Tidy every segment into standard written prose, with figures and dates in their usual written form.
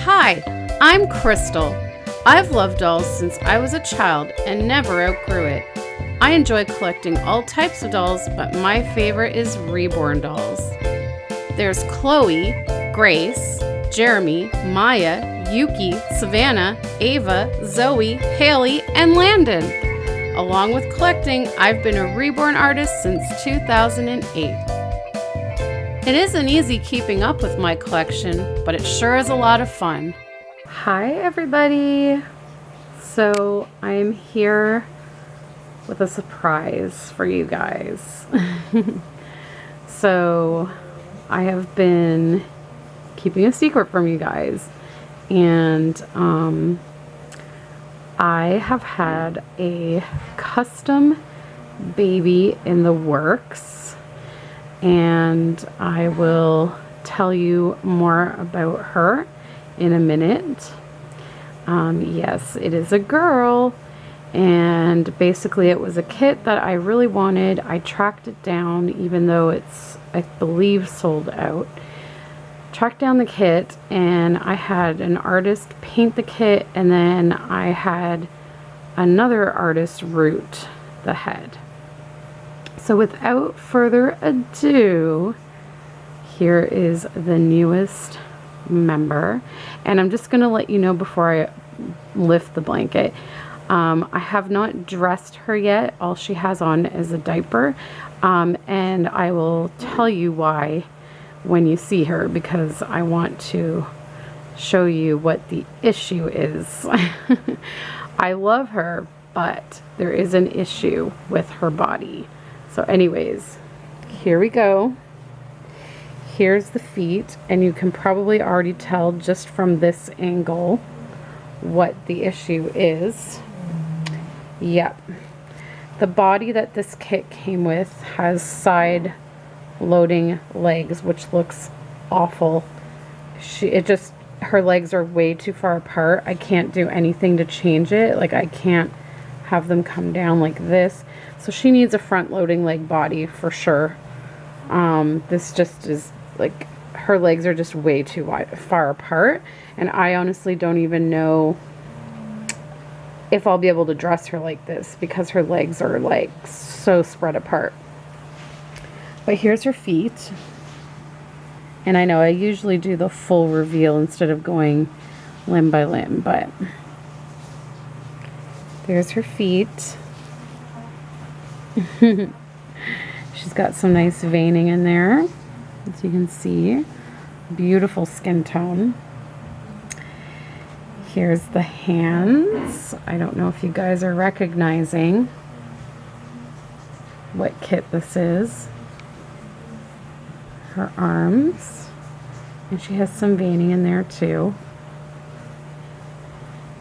Hi, I'm Krystle. I've loved dolls since I was a child and never outgrew it. I enjoy collecting all types of dolls, but my favorite is Reborn dolls. There's Chloe, Grace, Jeremy, Maya, Yuki, Savannah, Ava, Zoe, Haley, and Landon. Along with collecting, I've been a Reborn artist since 2008. It isn't easy keeping up with my collection, but it sure is a lot of fun. Hi everybody! So I'm here with a surprise for you guys. So I have been keeping a secret from you guys, and I have had a custom baby in the works, and I will tell you more about her in a minute. Yes, it is a girl, and basically it was a kit that I really wanted. I tracked it down, even though it's, I believe, sold out. Tracked down the kit, and I had an artist paint the kit, and then I had another artist root the head. So without further ado, here is the newest member, and I'm just going to let you know before I lift the blanket, I have not dressed her yet. All she has on is a diaper, and I will tell you why when you see her, because I want to show you what the issue is. I love her, but there is an issue with her body. So anyways, here we go. Here's the feet, and you can probably already tell just from this angle what the issue is. Yep. The body that this kit came with has side loading legs, which looks awful. Her legs are way too far apart. I can't do anything to change it. Like, I can't have them come down like this. So she needs a front loading leg body for sure. This just is like, her legs are just way too far apart, and I honestly don't even know if I'll be able to dress her like this because her legs are like so spread apart. But here's her feet, and I know I usually do the full reveal instead of going limb by limb, but there's her feet. She's got some nice veining in there, as you can see. Beautiful skin tone. Here's the hands. I don't know if you guys are recognizing what kit this is. Her arms, and she has some veining in there too.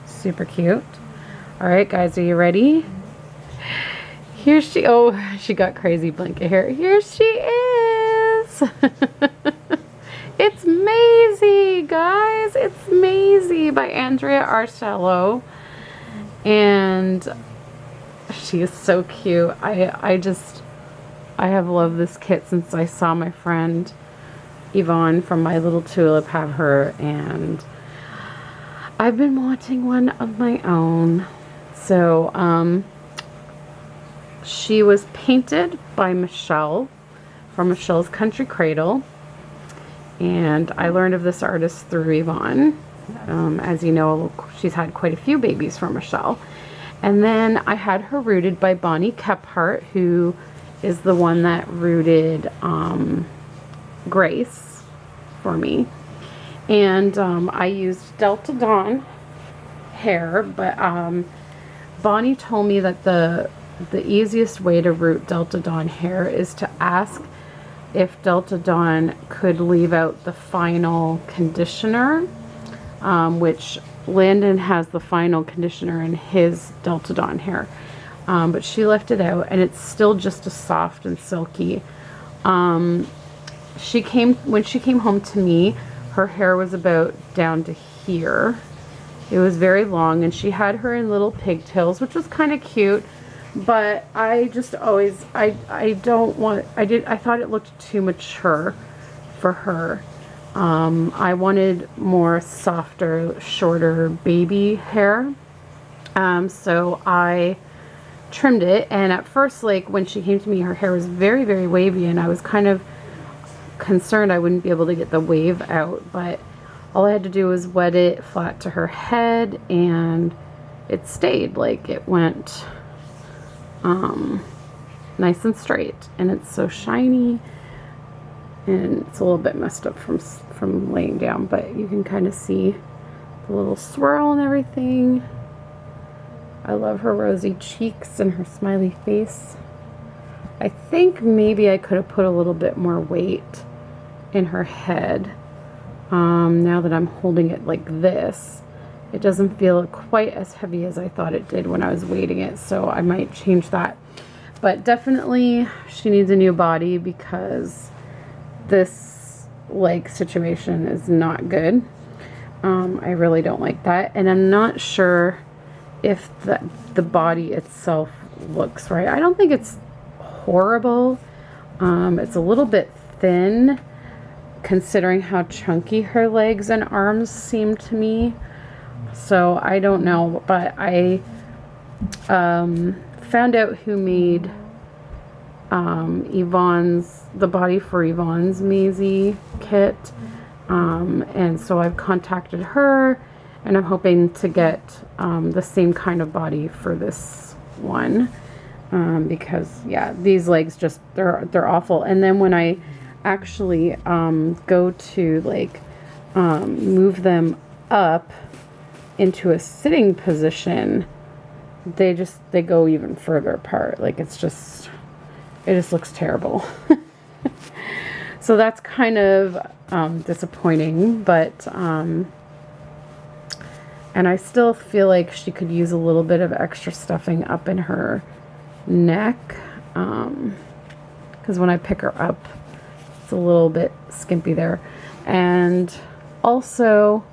Super cute. All right, guys, are you ready? Here she, oh, she got crazy blanket hair. Here she is. It's Maisie, guys. It's Maisie by Andrea Arcello. And she is so cute. I have loved this kit since I saw my friend Yvonne from My Little Tulip have her, and I've been wanting one of my own. So, she was painted by Michelle from Michelle's Country Cradle, and I learned of this artist through Yvonne. As you know, she's had quite a few babies from Michelle. And then I had her rooted by Bonnie Kephart, who is the one that rooted Grace for me. And I used Delta Dawn hair, but Bonnie told me that the easiest way to root Delta Dawn hair is to ask if Delta Dawn could leave out the final conditioner, which Landon has the final conditioner in his Delta Dawn hair, but she left it out, and it's still just as soft and silky. When she came home to me, her hair was about down to here. It was very long, and she had her in little pigtails, which was kind of cute. But I just always, I thought it looked too mature for her. I wanted more softer, shorter baby hair. So I trimmed it, and at first, like when she came to me, her hair was very, very wavy, and I was kind of concerned I wouldn't be able to get the wave out, but all I had to do was wet it flat to her head, and it stayed. Like, it went nice and straight, and it's so shiny, and it's a little bit messed up from laying down, but you can kind of see the little swirl and everything. I love her rosy cheeks and her smiley face. I think maybe I could have put a little bit more weight in her head. Now that I'm holding it like this, it doesn't feel quite as heavy as I thought it did when I was weighting it, so I might change that. But definitely she needs a new body, because this leg situation is not good. I really don't like that, and I'm not sure if the body itself looks right. I don't think it's horrible. It's a little bit thin considering how chunky her legs and arms seem to me. So I don't know, but I found out who made the body for Yvonne's Maisie kit, and so I've contacted her, and I'm hoping to get the same kind of body for this one, because yeah, these legs just they're awful. And then when I actually go to like move them up into a sitting position, they go even further apart. Like, it just looks terrible. So that's kind of disappointing, but and I still feel like she could use a little bit of extra stuffing up in her neck, because when I pick her up, it's a little bit skimpy there. And also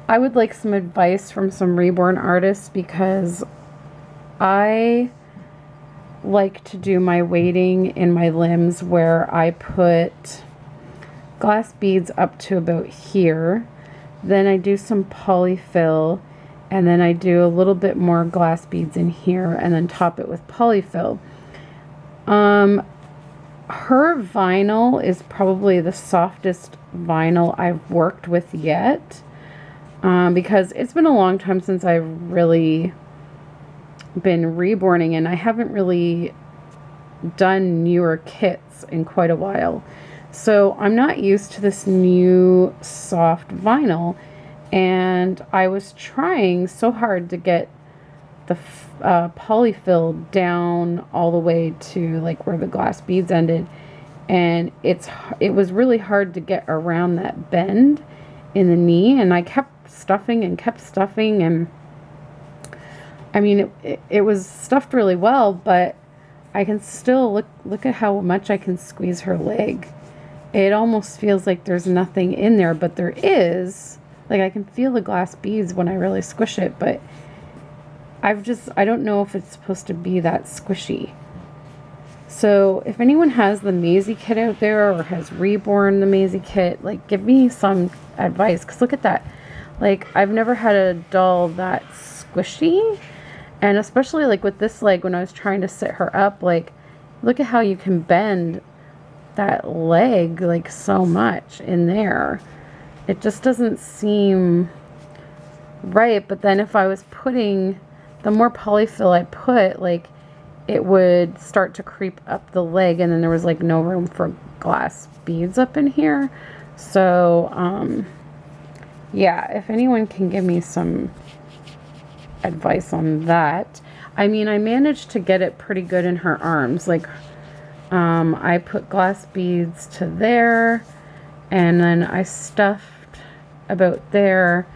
I would like some advice from some Reborn artists, because I like to do my weighting in my limbs where I put glass beads up to about here, then I do some polyfill, and then I do a little bit more glass beads in here, and then top it with polyfill. Her vinyl is probably the softest vinyl I've worked with yet, because it's been a long time since I've really been reborning, and I haven't really done newer kits in quite a while. So I'm not used to this new soft vinyl, and I was trying so hard to get the polyfill down all the way to like where the glass beads ended, and it was really hard to get around that bend in the knee, and I kept stuffing, and I mean it was stuffed really well, but I can still look at how much I can squeeze her leg. It almost feels like there's nothing in there, but there is. Like, I can feel the glass beads when I really squish it, but I don't know if it's supposed to be that squishy. So if anyone has the Maisie kit out there, or has Reborn the Maisie kit, like, give me some advice, because look at that. Like, I've never had a doll that squishy, and especially like with this leg, when I was trying to sit her up, like, look at how you can bend that leg like so much in there. It just doesn't seem right. But then if I was putting, the more polyfill I put, like, it would start to creep up the leg, and then there was like no room for glass beads up in here. So yeah, if anyone can give me some advice on that. I mean, I managed to get it pretty good in her arms. Like, I put glass beads to there, and then I stuffed about there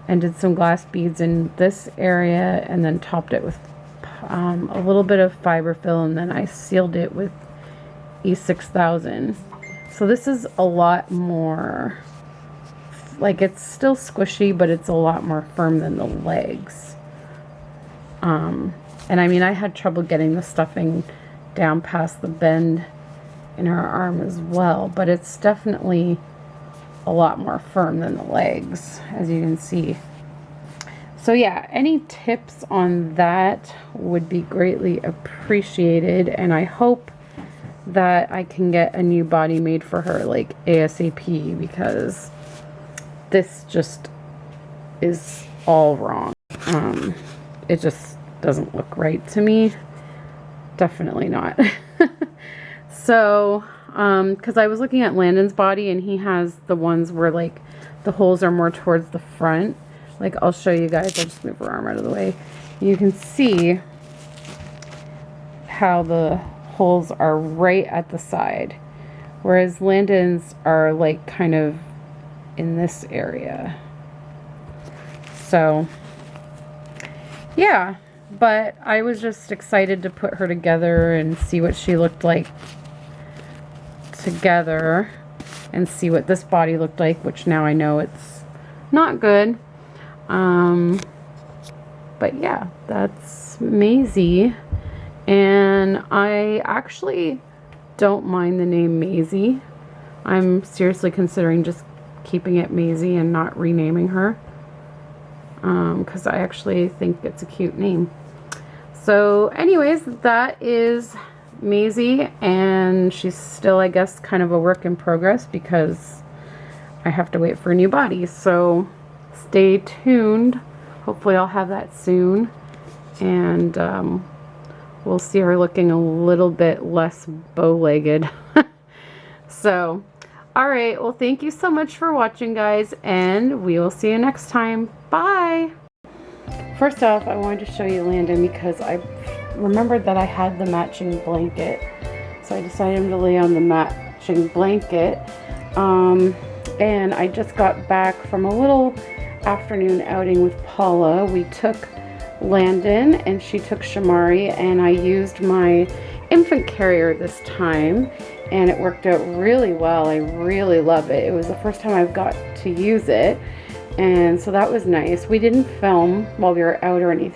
and did some glass beads in this area, and then topped it with a little bit of fiberfill, and then I sealed it with E6000. So this is a lot more, like, it's still squishy, but it's a lot more firm than the legs. And I mean, I had trouble getting the stuffing down past the bend in her arm as well, but it's definitely a lot more firm than the legs, as you can see. So yeah, any tips on that would be greatly appreciated, and I hope that I can get a new body made for her like ASAP, because this just is all wrong. It just doesn't look right to me. Definitely not. So, because I was looking at Landon's body, and he has the ones where like the holes are more towards the front. Like, I'll show you guys. I'll just move her arm out of the way. You can see how the holes are right at the side, whereas Landon's are like kind of in this area. So yeah, but I was just excited to put her together and see what she looked like together, and see what this body looked like, which now I know it's not good. But yeah, that's Maisie, and I actually don't mind the name Maisie. I'm seriously considering just keeping it Maisie and not renaming her, because I actually think it's a cute name. So anyways, that is Maisie, and she's still, I guess, kind of a work in progress because I have to wait for a new body. So stay tuned. Hopefully I'll have that soon, and we'll see her looking a little bit less bow-legged. So, all right, well, thank you so much for watching, guys, and we will see you next time. Bye. First off, I wanted to show you Landon because I remembered that I had the matching blanket, so I decided to lay on the matching blanket. And I just got back from a little afternoon outing with Paula. We took Landon and she took Shamari, and I used my infant carrier this time, and it worked out really well. I really love it. It was the first time I've got to use it, and so that was nice. We didn't film while we were out or anything.